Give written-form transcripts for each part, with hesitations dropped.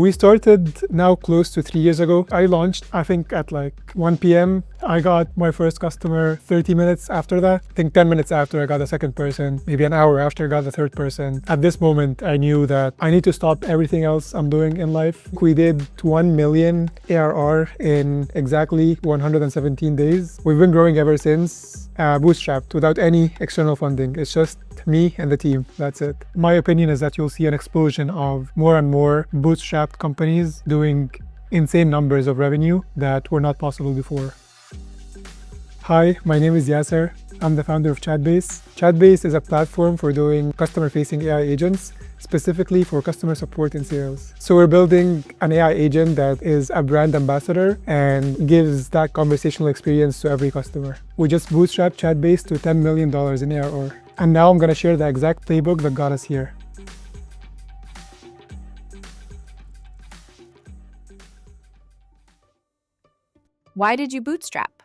We started now close to 3 years ago. I launched, I think, at like 1 p.m. I got my first customer 30 minutes after that. I think 10 minutes after I got the second person, maybe an hour after I got the third person. At this moment, I knew that I need to stop everything else I'm doing in life. We did 1 million ARR in exactly 117 days. We've been growing ever since, bootstrapped without any external funding. It's just me and the team, that's it. My opinion is that you'll see an explosion of more and more bootstrapped companies doing insane numbers of revenue that were not possible before. Hi, my name is Yasser. I'm the founder of Chatbase. Chatbase is a platform for doing customer-facing AI agents, specifically for customer support and sales. So we're building an AI agent that is a brand ambassador and gives that conversational experience to every customer. We just bootstrapped Chatbase to $10 million in ARR. And now I'm going to share the exact playbook that got us here. Why did you bootstrap?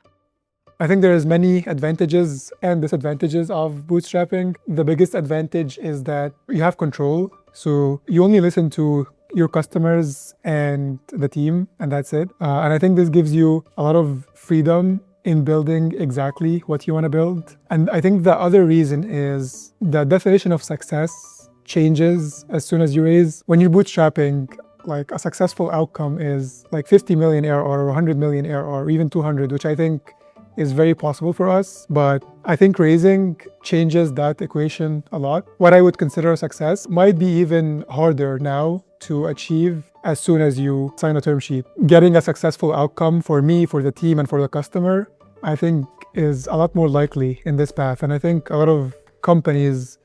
I think there's many advantages and disadvantages of bootstrapping. The biggest advantage is that you have control. So you only listen to your customers and the team, and that's it. And I think this gives you a lot of freedom in building exactly what you want to build. And I think the other reason is the definition of success changes as soon as you raise. When you're bootstrapping, like a successful outcome is like 50 million ARR or 100 million ARR or even 200, which I think is very possible for us. But I think raising changes that equation a lot. What I would consider a success might be even harder now to achieve as soon as you sign a term sheet. Getting a successful outcome for me, for the team, and for the customer, I think is a lot more likely in this path. And I think a lot of companies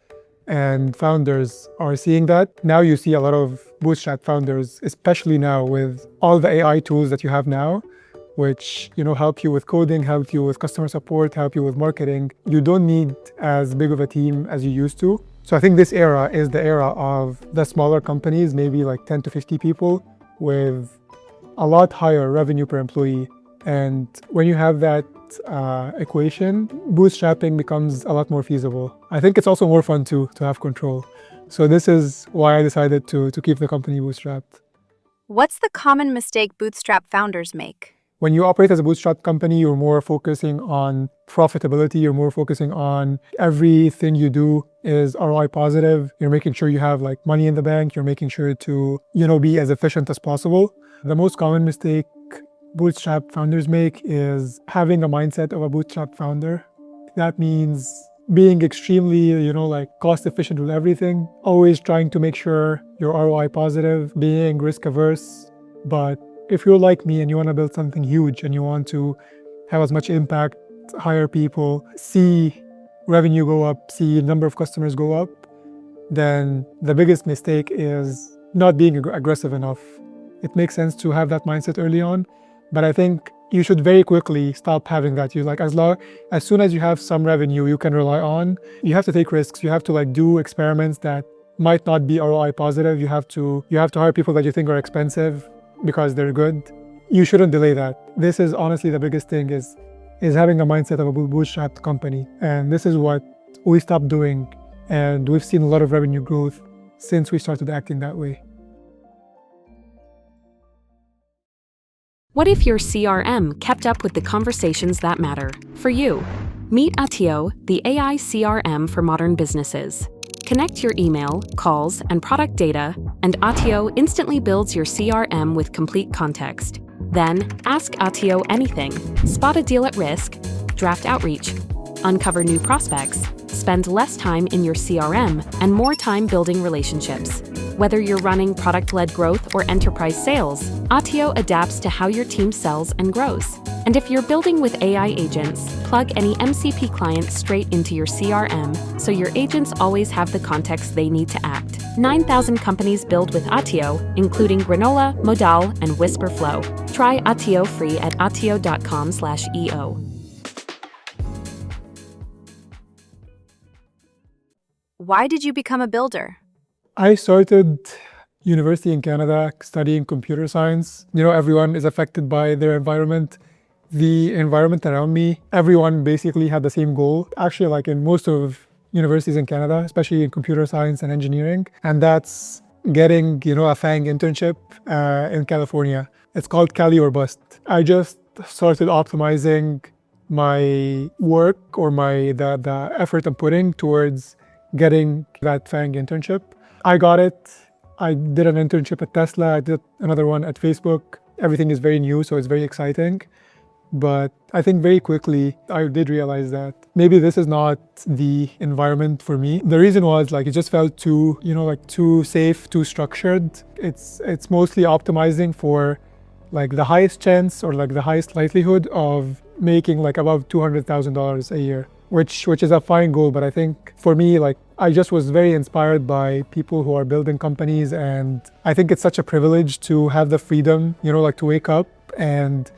and founders are seeing that. Now you see a lot of bootstrap founders, especially now with all the AI tools that you have now, which help you with coding, help you with customer support, help you with marketing. You don't need as big of a team as you used to. So I think this era is the era of the smaller companies, maybe like 10 to 50 people with a lot higher revenue per employee. And when you have that equation, bootstrapping becomes a lot more feasible. I think it's also more fun to have control. So this is why I decided to keep the company bootstrapped. What's the common mistake bootstrap founders make? When you operate as a bootstrap company, you're more focusing on profitability. You're more focusing on everything you do is ROI positive. You're making sure you have like money in the bank. You're making sure to, be as efficient as possible. The most common mistake bootstrap founders make is having a mindset of a bootstrap founder. That means being extremely, cost efficient with everything, always trying to make sure you're ROI positive, being risk averse. But if you're like me and you want to build something huge and you want to have as much impact, hire people, see revenue go up, see number of customers go up, then the biggest mistake is not being aggressive enough. It makes sense to have that mindset early on, but I think you should very quickly stop having that. As soon as you have some revenue you can rely on, you have to take risks. You have to do experiments that might not be ROI positive. You have to hire people that you think are expensive because they're good. You shouldn't delay that. This is honestly the biggest thing is having a mindset of a bootstrapped company. And this is what we stopped doing. And we've seen a lot of revenue growth since we started acting that way. What if your CRM kept up with the conversations that matter for you? Meet AEO, the AI CRM for modern businesses. Connect your email, calls, and product data, and AEO instantly builds your CRM with complete context. Then, ask AEO anything. Spot a deal at risk, draft outreach, uncover new prospects, spend less time in your CRM, and more time building relationships. Whether you're running product-led growth or enterprise sales, AEO adapts to how your team sells and grows. And if you're building with AI agents, plug any MCP client straight into your CRM so your agents always have the context they need to act. 9,000 companies build with AEO, including Granola, Modal, and Whisperflow. Try AEO free at aeo.com/eo. Why did you become a builder? I started university in Canada studying computer science. Everyone is affected by their environment. The environment around me, everyone basically had the same goal. Actually, like in most of universities in Canada, especially in computer science and engineering. And that's getting, a FANG internship in California. It's called Cali or Bust. I just started optimizing my work or the effort I'm putting towards getting that FANG internship. I got it. I did an internship at Tesla. I did another one at Facebook. Everything is very new, so it's very exciting. But I think very quickly I did realize that maybe this is not the environment for me. The reason was it just felt too, too safe, too structured. It's mostly optimizing for the highest chance or the highest likelihood of making above $200,000 a year, which is a fine goal. But I think for me, I just was very inspired by people who are building companies, and I think it's such a privilege to have the freedom, to wake up and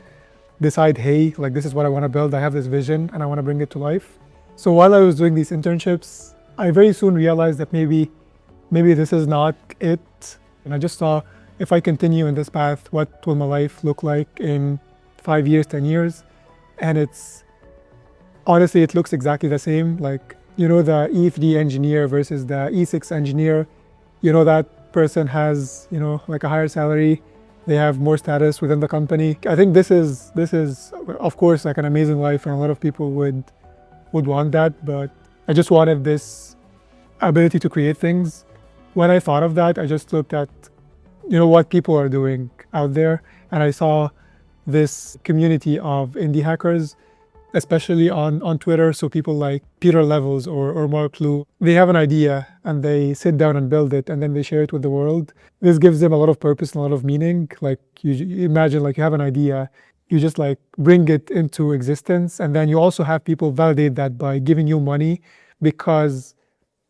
decide, hey, this is what I want to build. I have this vision and I want to bring it to life. So while I was doing these internships, I very soon realized that maybe this is not it. And I just saw, if I continue in this path, what will my life look like in 5 years, 10 years? And honestly, it looks exactly the same. The E3 engineer versus the E6 engineer, that person has, a higher salary. They have more status within the company. I think this is of course an amazing life, and a lot of people would want that, but I just wanted this ability to create things. When I thought of that, I just looked at what people are doing out there, and I saw this community of indie hackers, especially on Twitter. So people like Peter Levels or Mark Lu, they have an idea and they sit down and build it, and then they share it with the world. This gives them a lot of purpose and a lot of meaning. You imagine you have an idea, you just bring it into existence, and then you also have people validate that by giving you money because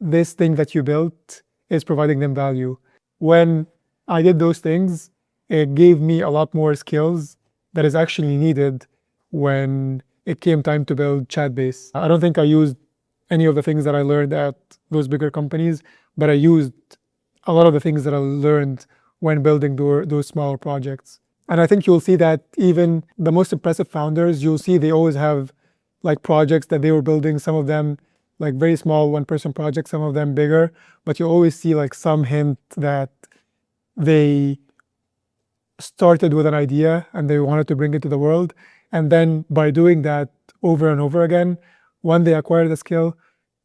this thing that you built is providing them value. When I did those things, it gave me a lot more skills that is actually needed when it came time to build Chatbase. I don't think I used any of the things that I learned at those bigger companies, but I used a lot of the things that I learned when building those smaller projects. And I think you'll see that even the most impressive founders, you'll see they always have projects that they were building, some of them very small one-person projects, some of them bigger, but you always see some hint that they started with an idea and they wanted to bring it to the world. And then by doing that over and over again, one, they acquire the skill,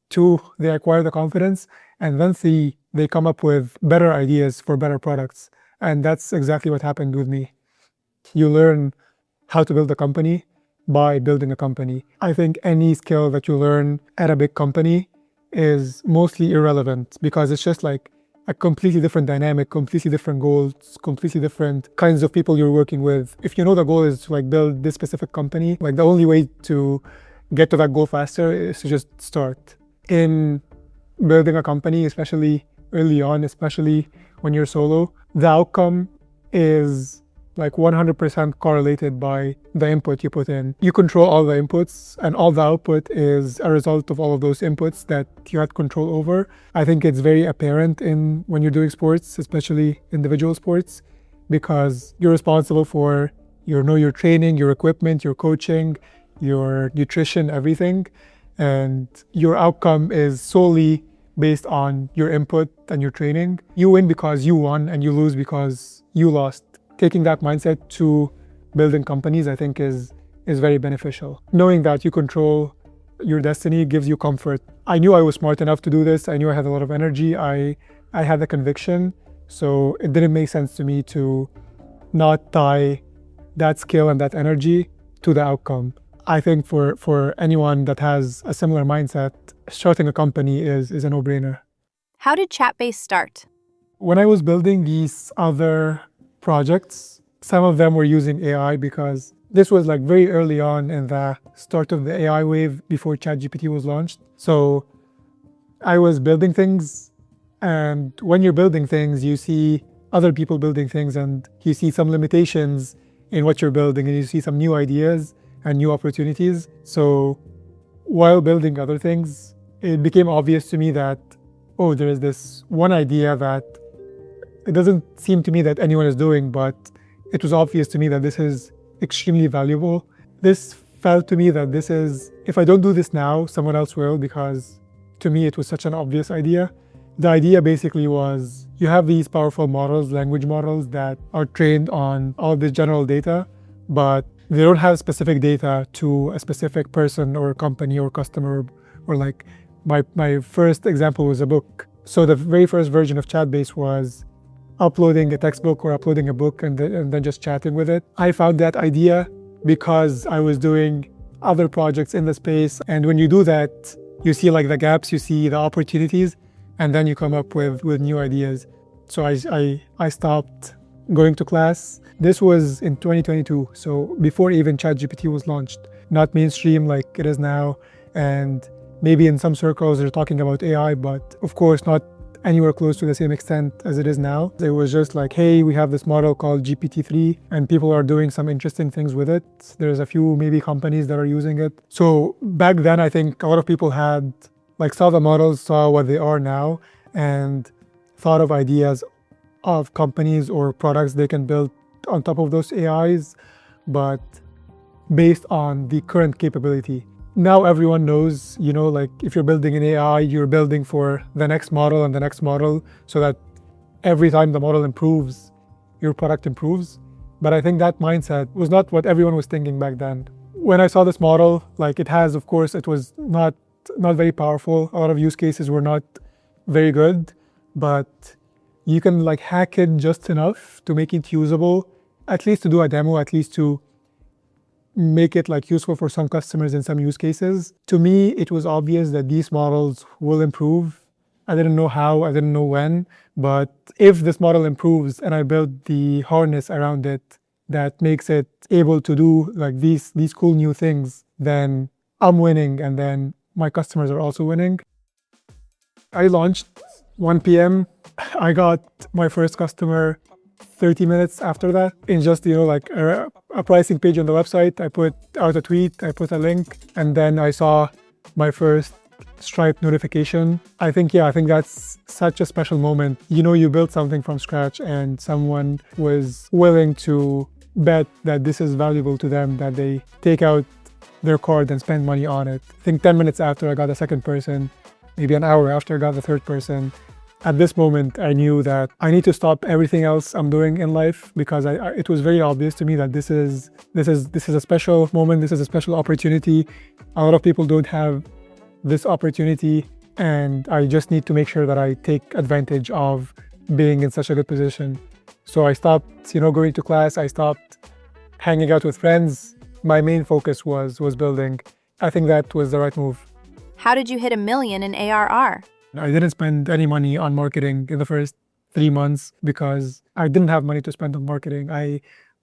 two, they acquire the confidence, and then three, they come up with better ideas for better products. And that's exactly what happened with me. You learn how to build a company by building a company. I think any skill that you learn at a big company is mostly irrelevant because it's just a completely different dynamic, completely different goals, completely different kinds of people you're working with. If you know the goal is to build this specific company, the only way to get to that goal faster is to just start. In building a company, especially early on, especially when you're solo, the outcome is 100% correlated by the input you put in. You control all the inputs, and all the output is a result of all of those inputs that you had control over. I think it's very apparent when you're doing sports, especially individual sports, because you're responsible for your training, your equipment, your coaching, your nutrition, everything. And your outcome is solely based on your input and your training. You win because you won, and you lose because you lost. Taking that mindset to building companies, I think, is very beneficial. Knowing that you control your destiny gives you comfort. I knew I was smart enough to do this. I knew I had a lot of energy. I had the conviction. So it didn't make sense to me to not tie that skill and that energy to the outcome. I think for anyone that has a similar mindset, starting a company is a no-brainer. How did Chatbase start? When I was building these other projects, some of them were using AI because this was very early on in the start of the AI wave before ChatGPT was launched. So I was building things, and when you're building things, you see other people building things, and you see some limitations in what you're building, and you see some new ideas and new opportunities. So while building other things, it became obvious to me that, there is this one idea that it doesn't seem to me that anyone is doing, but it was obvious to me that this is extremely valuable. This felt to me that if I don't do this now, someone else will, because to me it was such an obvious idea. The idea basically was you have these powerful models, language models that are trained on all this general data, but they don't have specific data to a specific person or company or customer. Or like my first example was a book. So the very first version of Chatbase was uploading a textbook or uploading a book and then just chatting with it. I found that idea because I was doing other projects in the space. And when you do that, you see like the gaps, you see the opportunities, and then you come up with new ideas. So I stopped going to class. This was in 2022, so before even ChatGPT was launched, not mainstream like it is now. And maybe in some circles they're talking about AI, but of course not anywhere close to the same extent as it is now. It was just like, hey, we have this model called GPT-3 and people are doing some interesting things with it. There's a few maybe companies that are using it. So back then, I think a lot of people had like saw the models, saw what they are now, and thought of ideas of companies or products they can build on top of those AIs, but based on the current capability. Now everyone knows, like if you're building an AI, you're building for the next model and the next model so that every time the model improves, your product improves. But I think that mindset was not what everyone was thinking back then. When I saw this model, like it has, of course, it was not very powerful. A lot of use cases were not very good, but you can like hack it just enough to make it usable, at least to do a demo, at least to make it like useful for some customers in some use cases. To me, it was obvious that these models will improve. I didn't know how, I didn't know when, but if this model improves and I build the harness around it that makes it able to do like these cool new things, then I'm winning and then my customers are also winning. I launched 1 p.m. I got my first customer 30 minutes after that in just, like a pricing page on the website. I put out a tweet, I put a link, and then I saw my first Stripe notification. I think that's such a special moment. You built something from scratch and someone was willing to bet that this is valuable to them, that they take out their card and spend money on it. I think 10 minutes after I got the second person, maybe an hour after I got the third person. At this moment, I knew that I need to stop everything else I'm doing in life because it was very obvious to me that this is a special moment. This is a special opportunity. A lot of people don't have this opportunity, and I just need to make sure that I take advantage of being in such a good position. So I stopped, going to class. I stopped hanging out with friends. My main focus was building. I think that was the right move. How did you hit $1 million in ARR? I didn't spend any money on marketing in the first 3 months because I didn't have money to spend on marketing.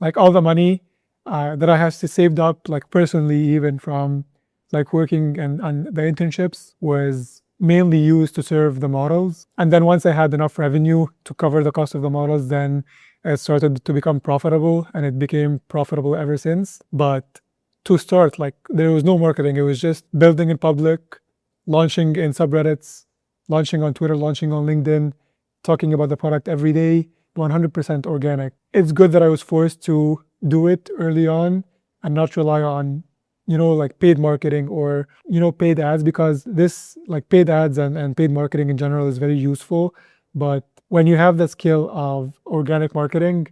Like all the money that I had saved up, like personally, even from like working and on the internships, was mainly used to serve the models. And then once I had enough revenue to cover the cost of the models, then it started to become profitable, and it became profitable ever since. But to start, like there was no marketing. It was just building in public, launching in subreddits, launching on Twitter, launching on LinkedIn, talking about the product every day, 100% organic. It's good that I was forced to do it early on and not rely on, like paid marketing or, paid ads, because this like paid ads and paid marketing in general is very useful. But when you have the skill of organic marketing,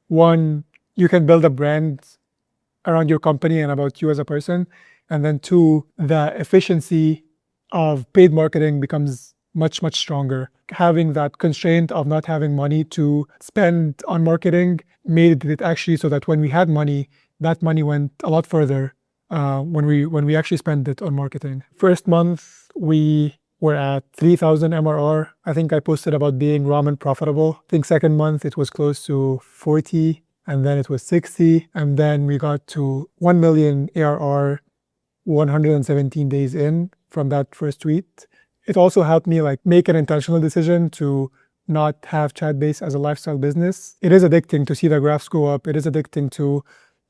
one, you can build a brand around your company and about you as a person. And then two, the efficiency of paid marketing becomes much, much stronger. Having that constraint of not having money to spend on marketing made it actually so that when we had money, that money went a lot further when we actually spent it on marketing. First month, we were at 3,000 MRR. I think I posted about being ramen profitable. I think second month, it was close to 40, and then it was 60, and then we got to 1 million ARR 117 days in from that first tweet. It also helped me like make an intentional decision to not have Chatbase as a lifestyle business. It is addicting to see the graphs go up. It is addicting to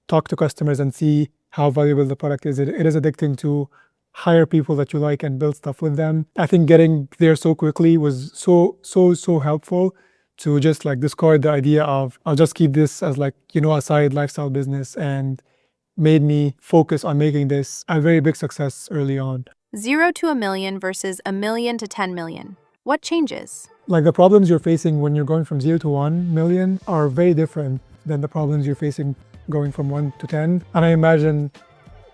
talk to customers and see how valuable the product is. It is addicting to hire people that you like and build stuff with them. I think getting there so quickly was so helpful to just like discard the idea of I'll just keep this as like, a side lifestyle business, and made me focus on making this a very big success early on. 0 to $1 million versus $1 million to $10 million. What changes? Like the problems you're facing when you're going from 0 to 1 million are very different than the problems you're facing going from 1 to 10. And I imagine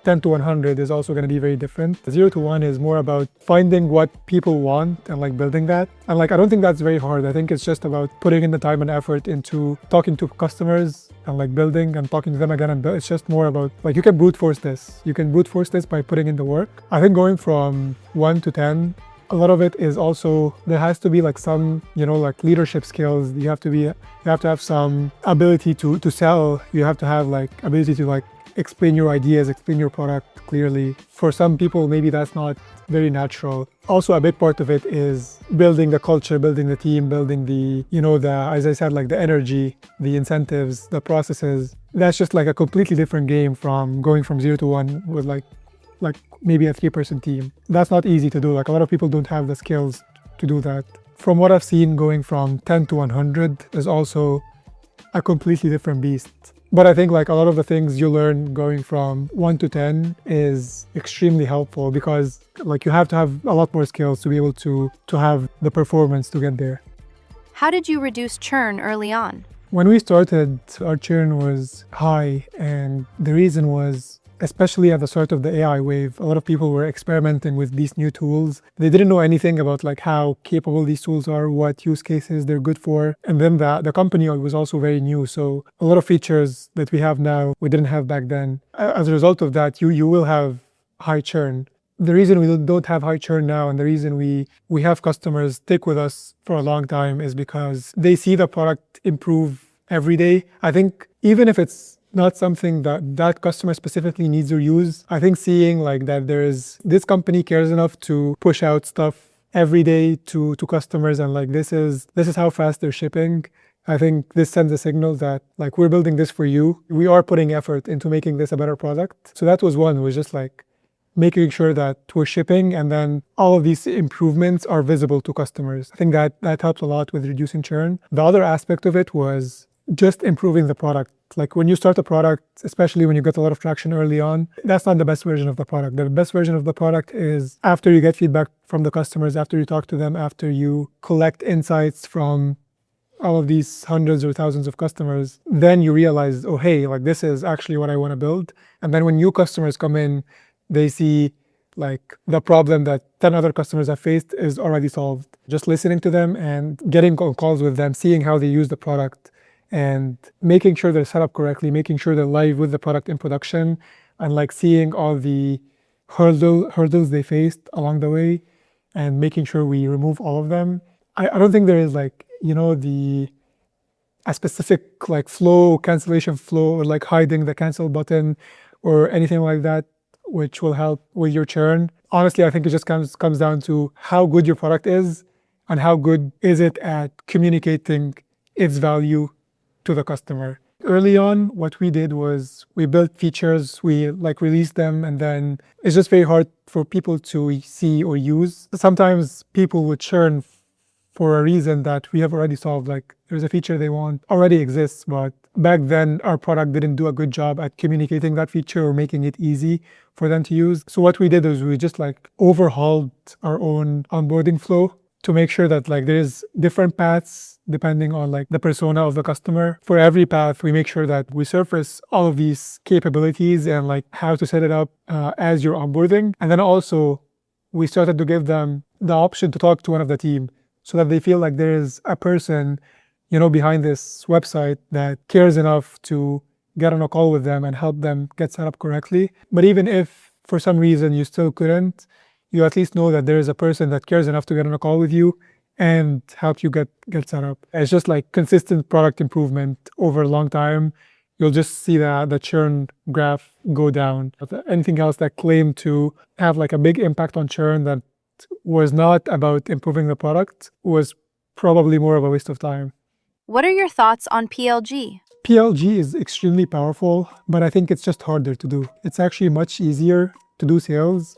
10 to 100 is also going to be very different. 0 to 1 is more about finding what people want and like building that. And like, I don't think that's very hard. I think it's just about putting in the time and effort into talking to customers and like building and talking to them again. And it's just more about like, you can brute force this. You can brute force this by putting in the work. I think going from 1 to 10, a lot of it is also, there has to be like some, like leadership skills. You have to have some ability to sell. You have to have like ability to like explain your ideas, explain your product clearly. For some people, maybe that's not very natural. Also, a big part of it is building the culture, building the team, building the, as I said, like the energy, the incentives, the processes. That's just like a completely different game from going from 0 to 1 with like maybe a 3-person team. That's not easy to do. Like a lot of people don't have the skills to do that. From what I've seen, going from 10 to 100 is also a completely different beast. But I think like a lot of the things you learn going from 1 to 10 is extremely helpful because like you have to have a lot more skills to be able to have the performance to get there. How did you reduce churn early on? When we started, our churn was high, and the reason was, especially at the start of the AI wave, a lot of people were experimenting with these new tools. They didn't know anything about like how capable these tools are, what use cases they're good for. And then the company was also very new. So a lot of features that we have now, we didn't have back then. As a result of that, you will have high churn. The reason we don't have high churn now and the reason we have customers stick with us for a long time is because they see the product improve every day. I think even if it's not something that customer specifically needs or use, I think seeing like that this company cares enough to push out stuff every day to customers, and like this is how fast they're shipping. I think this sends a signal that like we're building this for you. We are putting effort into making this a better product. So that was just like making sure that we're shipping, and then all of these improvements are visible to customers. I think that helped a lot with reducing churn. The other aspect of it was just improving the product. Like when you start a product, especially when you get a lot of traction early on, that's not the best version of the product. The best version of the product is after you get feedback from the customers, after you talk to them, after you collect insights from all of these hundreds or thousands of customers, then you realize, oh, hey, like this is actually what I want to build. And then when new customers come in, they see like the problem that 10 other customers have faced is already solved. Just listening to them and getting calls with them, seeing how they use the product, and making sure they're set up correctly, making sure they're live with the product in production, and like seeing all the hurdles they faced along the way and making sure we remove all of them. I don't think there is like, a specific like cancellation flow, or like hiding the cancel button or anything like that, which will help with your churn. Honestly, I think it just comes down to how good your product is and how good is it at communicating its value to the customer. Early on, what we did was we built features, we like released them, and then it's just very hard for people to see or use. Sometimes people would churn for a reason that we have already solved. Like there's a feature they want already exists, but back then our product didn't do a good job at communicating that feature or making it easy for them to use. So what we did is we just like overhauled our own onboarding flow to make sure that like there's different paths depending on like the persona of the customer. For every path, we make sure that we surface all of these capabilities and like how to set it up as you're onboarding. And then also we started to give them the option to talk to one of the team so that they feel like there is a person, behind this website that cares enough to get on a call with them and help them get set up correctly. But even if for some reason you still couldn't, you at least know that there is a person that cares enough to get on a call with you and help you get set up. It's just like consistent product improvement over a long time. You'll just see the churn graph go down. Anything else that claimed to have like a big impact on churn that was not about improving the product was probably more of a waste of time. What are your thoughts on PLG? PLG is extremely powerful, but I think it's just harder to do. It's actually much easier to do sales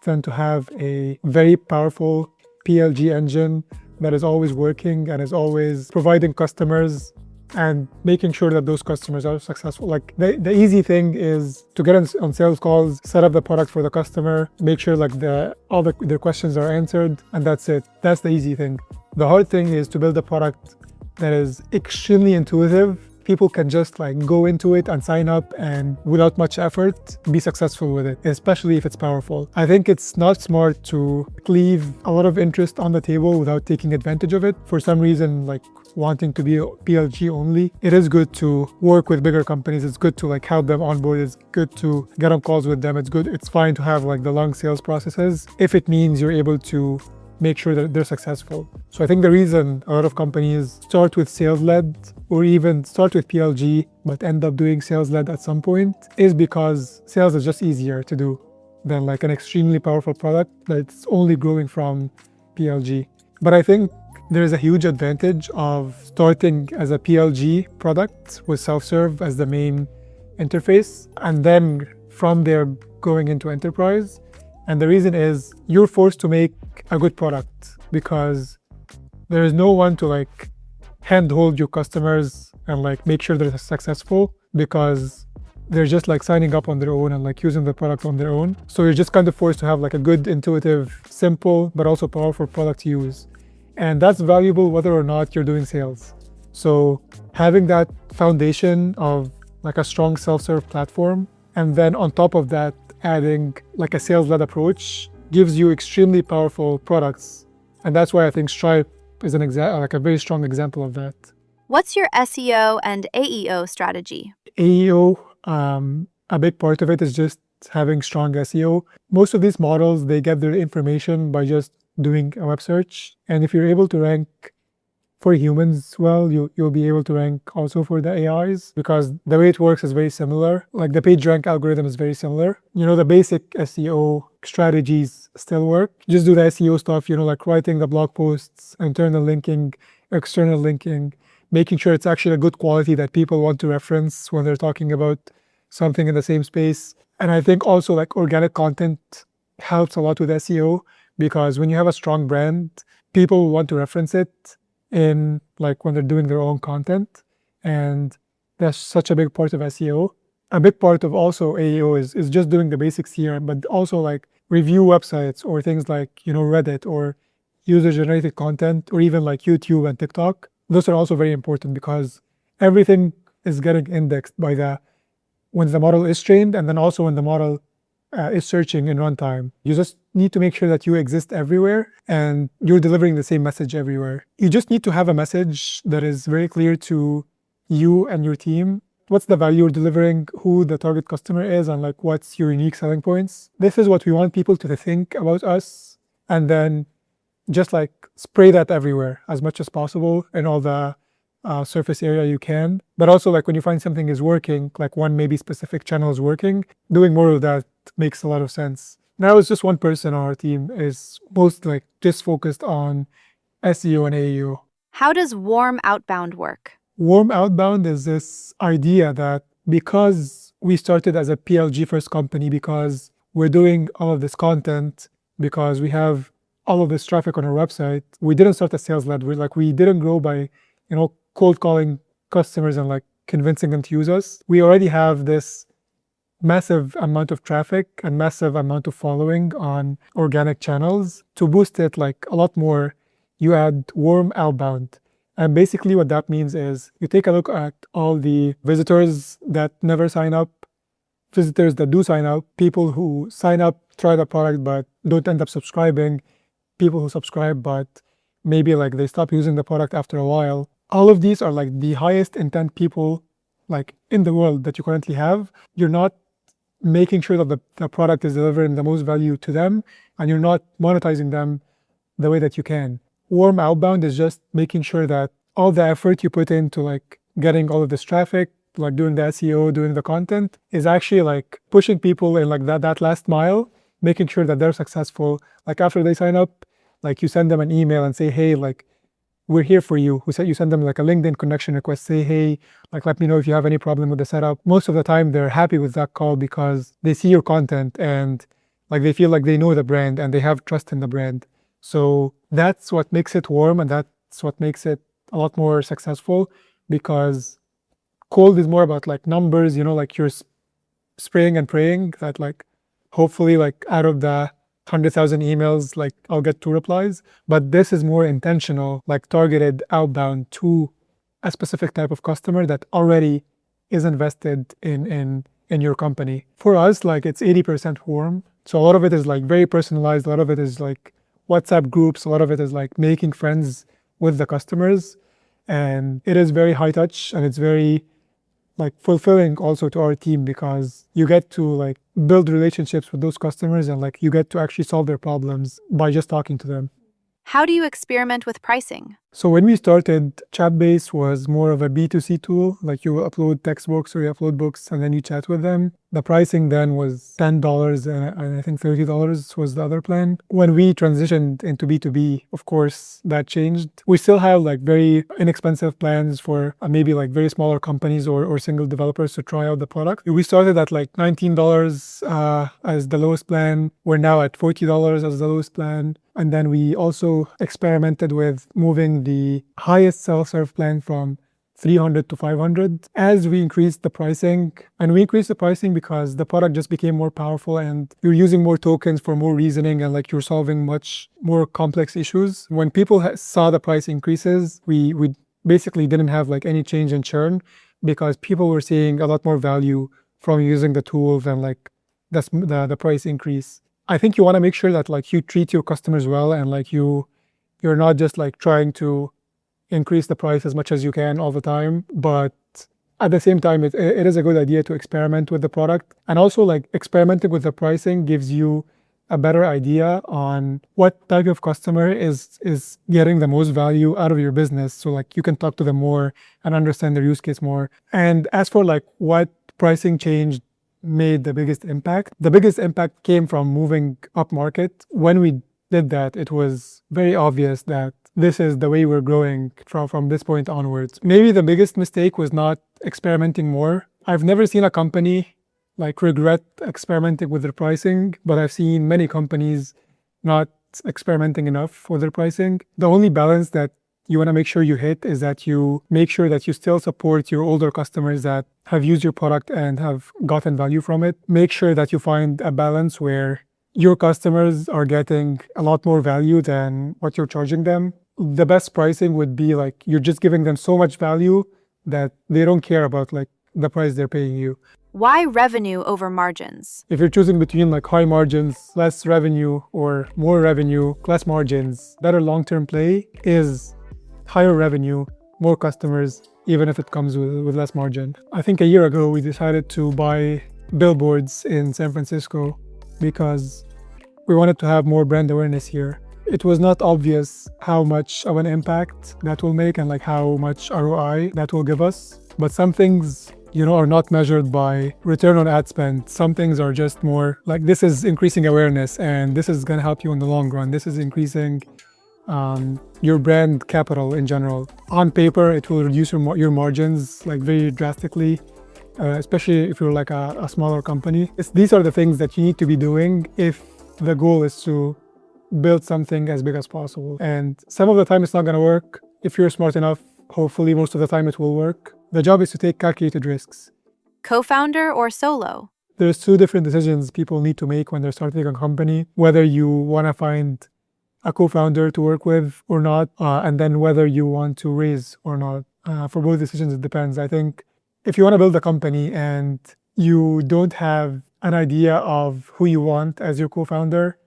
than to have a very powerful PLG engine that is always working and is always providing customers and making sure that those customers are successful. Like the easy thing is to get on sales calls, set up the product for the customer, make sure like all their questions are answered, and that's it. That's the easy thing. The hard thing is to build a product that is extremely intuitive. People can just like go into it and sign up and without much effort be successful with it, especially if it's powerful. I think it's not smart to leave a lot of interest on the table without taking advantage of it. For some reason, like wanting to be PLG only, it is good to work with bigger companies. It's good to like help them onboard. It's good to get on calls with them. It's fine to have like the long sales processes if it means you're able to make sure that they're successful. So I think the reason a lot of companies start with sales-led or even start with PLG but end up doing sales-led at some point is because sales is just easier to do than like an extremely powerful product that's only growing from PLG. But I think there is a huge advantage of starting as a PLG product with self-serve as the main interface and then from there going into enterprise. And the reason is you're forced to make a good product because there is no one to like handhold your customers and like make sure they're successful because they're just like signing up on their own and like using the product on their own. So you're just kind of forced to have like a good, intuitive, simple, but also powerful product to use. And that's valuable whether or not you're doing sales. So having that foundation of like a strong self-serve platform and then on top of that, adding like a sales-led approach gives you extremely powerful products. And that's why I think Stripe is like a very strong example of that. What's your SEO and AEO strategy? AEO, a big part of it is just having strong SEO. Most of these models, they get their information by just doing a web search. And if you're able to rank for humans well, you'll be able to rank also for the AIs because the way it works is very similar. Like the page rank algorithm is very similar. The basic SEO strategies still work. Just do the SEO stuff, like writing the blog posts, internal linking, external linking, making sure it's actually a good quality that people want to reference when they're talking about something in the same space. And I think also like organic content helps a lot with SEO because when you have a strong brand, people want to reference it in like when they're doing their own content. And that's such a big part of SEO. A big part of also AEO is just doing the basics here, but also like review websites or things like, Reddit or user-generated content or even like YouTube and TikTok. Those are also very important because everything is getting indexed by when the model is trained and then also when the model is searching in runtime. You just need to make sure that you exist everywhere and you're delivering the same message everywhere. You just need to have a message that is very clear to you and your team. What's the value you're delivering, who the target customer is, and like what's your unique selling points. This is what we want people to think about us, and then just like spray that everywhere as much as possible in all the surface area you can. But also like when you find something is working, like one maybe specific channel is working, doing more of that makes a lot of sense. Now it's just one person on our team is most like just focused on SEO and AEO. How does warm outbound work? Warm outbound is this idea that because we started as a PLG first company, because we're doing all of this content, because we have all of this traffic on our website, we didn't start as sales-led. We didn't grow by, cold calling customers and like convincing them to use us. We already have this massive amount of traffic and massive amount of following on organic channels. To boost it like a lot more, you add warm outbound. And basically what that means is you take a look at all the visitors that never sign up, visitors that do sign up, people who sign up, try the product, but don't end up subscribing, people who subscribe, but maybe like they stop using the product after a while. All of these are like the highest intent people like in the world that you currently have. You're not making sure that the product is delivering the most value to them, and you're not monetizing them the way that you can. Warm outbound is just making sure that all the effort you put into like getting all of this traffic, like doing the SEO, doing the content, is actually like pushing people in like that last mile, making sure that they're successful. Like after they sign up, like you send them an email and say, hey, like we're here for you. You send them like a LinkedIn connection request, say, hey, like let me know if you have any problem with the setup. Most of the time they're happy with that call because they see your content and like they feel like they know the brand and they have trust in the brand. So that's what makes it warm, and that's what makes it a lot more successful, because cold is more about like numbers, like you're spraying and praying that like hopefully like out of the 100,000 emails, like I'll get 2 replies. But this is more intentional, like targeted outbound to a specific type of customer that already is invested in your company. For us, like it's 80% warm. So a lot of it is like very personalized. A lot of it is like WhatsApp groups. A lot of it is like making friends with the customers. And it is very high touch, and it's very like fulfilling also to our team, because you get to like build relationships with those customers, and like you get to actually solve their problems by just talking to them. How do you experiment with pricing? So when we started, Chatbase was more of a B2C tool. Like you upload textbooks or you upload books and then you chat with them. The pricing then was $10 and I think $30 was the other plan. When we transitioned into B2B, of course, that changed. We still have like very inexpensive plans for maybe like very smaller companies or single developers to try out the product. We started at like $19 as the lowest plan. We're now at $40 as the lowest plan. And then we also experimented with moving the highest self-serve plan from 300 to 500 as we increased the pricing. And we increased the pricing because the product just became more powerful, and you're using more tokens for more reasoning, and like you're solving much more complex issues. When people saw the price increases, we basically didn't have like any change in churn, because people were seeing a lot more value from using the tool than like the price increase. I think you want to make sure that like you treat your customers well, and like you're not just like trying to increase the price as much as you can all the time. But at the same time, it is a good idea to experiment with the product. And also like experimenting with the pricing gives you a better idea on what type of customer is getting the most value out of your business. So like you can talk to them more and understand their use case more. And as for like what pricing change made the biggest impact came from moving up market. When we did that, it was very obvious that this is the way we're growing from this point onwards. Maybe the biggest mistake was not experimenting more. I've never seen a company like regret experimenting with their pricing, but I've seen many companies not experimenting enough with their pricing. The only balance that you want to make sure you hit is that you make sure that you still support your older customers that have used your product and have gotten value from it. Make sure that you find a balance where your customers are getting a lot more value than what you're charging them. The best pricing would be like you're just giving them so much value that they don't care about like the price they're paying you. Why revenue over margins? If you're choosing between like high margins, less revenue, or more revenue, less margins, better long-term play is higher revenue, more customers, even if it comes with less margin. I think a year ago, we decided to buy billboards in San Francisco because we wanted to have more brand awareness here. It was not obvious how much of an impact that will make and like how much ROI that will give us. But some things, are not measured by return on ad spend. Some things are just more like this is increasing awareness, and this is going to help you in the long run. This is increasing your brand capital in general. On paper, it will reduce your margins like very drastically, especially if you're like a smaller company. These are the things that you need to be doing if the goal is to build something as big as possible. And some of the time it's not going to work. If you're smart enough, hopefully most of the time it will work. The job is to take calculated risks. Co-founder or solo? There's 2 different decisions people need to make when they're starting a company, whether you want to find a co-founder to work with or not, and then whether you want to raise or not. For both decisions, it depends. I think if you want to build a company and you don't have an idea of who you want as your co-founder,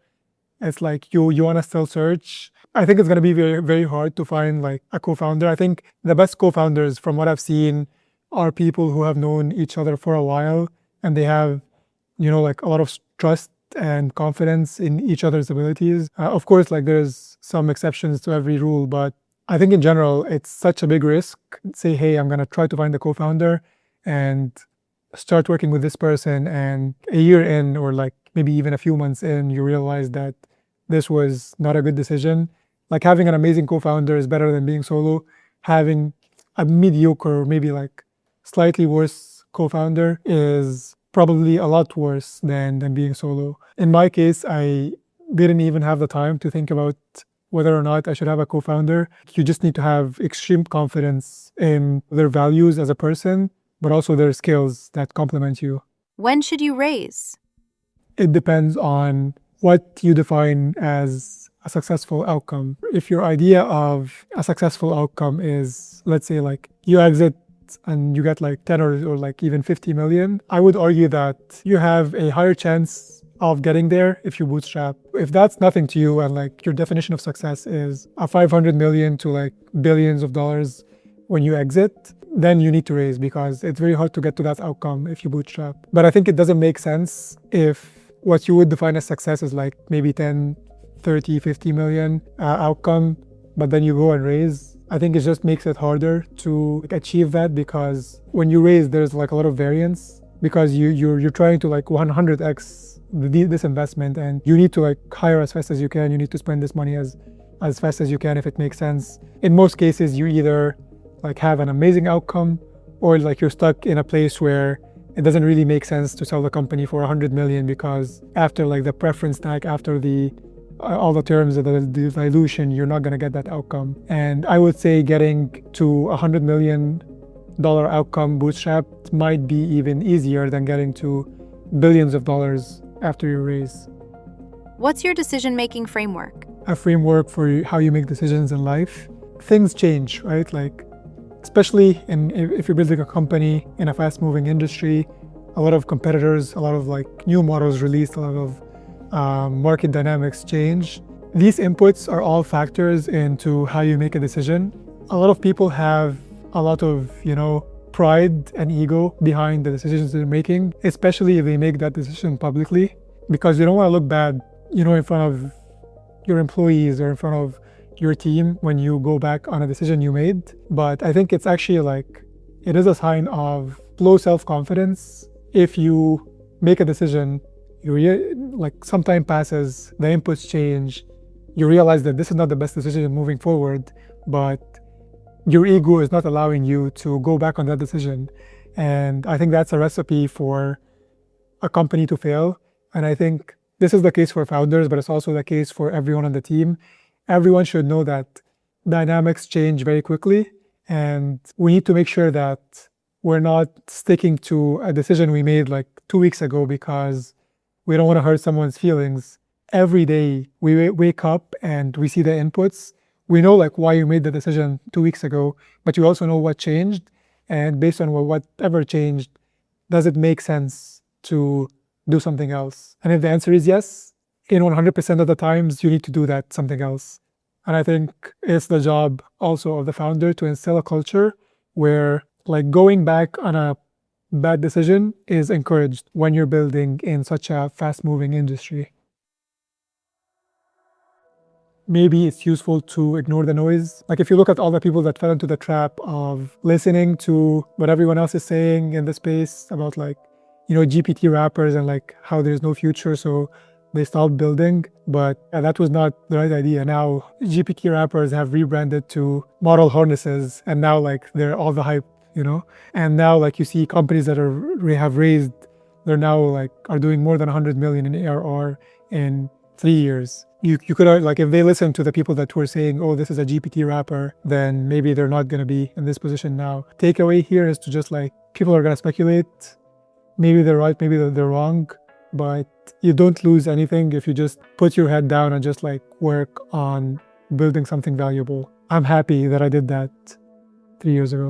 it's like you want to still search. I think it's going to be very, very hard to find like a co-founder. I think the best co-founders from what I've seen are people who have known each other for a while, and they have, like a lot of trust and confidence in each other's abilities. Of course, like there's some exceptions to every rule, but I think in general, it's such a big risk. Say, hey, I'm going to try to find a co-founder and start working with this person, and a year in, or like maybe even a few months in, you realize that this was not a good decision. Like having an amazing co-founder is better than being solo. Having a mediocre, maybe like slightly worse co-founder is probably a lot worse than being solo. In my case, I didn't even have the time to think about whether or not I should have a co-founder. You just need to have extreme confidence in their values as a person, but also their skills that complement you. When should you raise? It depends on what you define as a successful outcome. If your idea of a successful outcome is, let's say, like you exit and you get like 10 or like even 50 million, I would argue that you have a higher chance of getting there if you bootstrap. If that's nothing to you and like your definition of success is a 500 million to like billions of dollars when you exit, then you need to raise, because it's very hard to get to that outcome if you bootstrap. But I think it doesn't make sense if what you would define as success is like maybe 10, 30, 50 million outcome, but then you go and raise. I think it just makes it harder to achieve that, because when you raise, there's like a lot of variance, because you're trying to like 100x this investment, and you need to like hire as fast as you can. You need to spend this money as fast as you can if it makes sense. In most cases, you either like have an amazing outcome, or like you're stuck in a place where it doesn't really make sense to sell the company for 100 million, because after like the preference tag, after the all the terms of the dilution, you're not going to get that outcome. And I would say getting to $100 million outcome bootstrapped might be even easier than getting to billions of dollars after you raise. What's your decision-making framework? A framework for how you make decisions in life. Things change, right? Like, especially if you're building a company in a fast-moving industry, a lot of competitors, a lot of like new models released, a lot of market dynamics change. These inputs are all factors into how you make a decision. A lot of people have a lot of, pride and ego behind the decisions they're making, especially if they make that decision publicly, because you don't want to look bad, in front of your employees or in front of your team when you go back on a decision you made. But I think it's actually like, it is a sign of low self-confidence if you make a decision, like some time passes, the inputs change, you realize that this is not the best decision moving forward, but your ego is not allowing you to go back on that decision. And I think that's a recipe for a company to fail. And I think this is the case for founders, but it's also the case for everyone on the team. Everyone should know that dynamics change very quickly, and we need to make sure that we're not sticking to a decision we made like 2 weeks ago because we don't want to hurt someone's feelings. Every day we wake up and we see the inputs. We know like why you made the decision 2 weeks ago, but you also know what changed. And based on whatever changed, does it make sense to do something else? And if the answer is yes, in 100% of the times, you need to do that something else. And I think it's the job also of the founder to instill a culture where like going back on a bad decision is encouraged when you're building in such a fast-moving industry. Maybe it's useful to ignore the noise. Like if you look at all the people that fell into the trap of listening to what everyone else is saying in the space about like, GPT wrappers and like how there's no future, so they stopped building. But that was not the right idea. Now GPT wrappers have rebranded to model harnesses, and now like they're all the hype, And now like you see companies that have raised, they're now like are doing more than 100 million in ARR in 3 years. You could like if they listen to the people that were saying, oh, this is a GPT wrapper, then maybe they're not going to be in this position now. Takeaway here is to just like people are going to speculate. Maybe they're right, maybe they're wrong, but you don't lose anything if you just put your head down and just like work on building something valuable. I'm happy that I did that 3 years ago.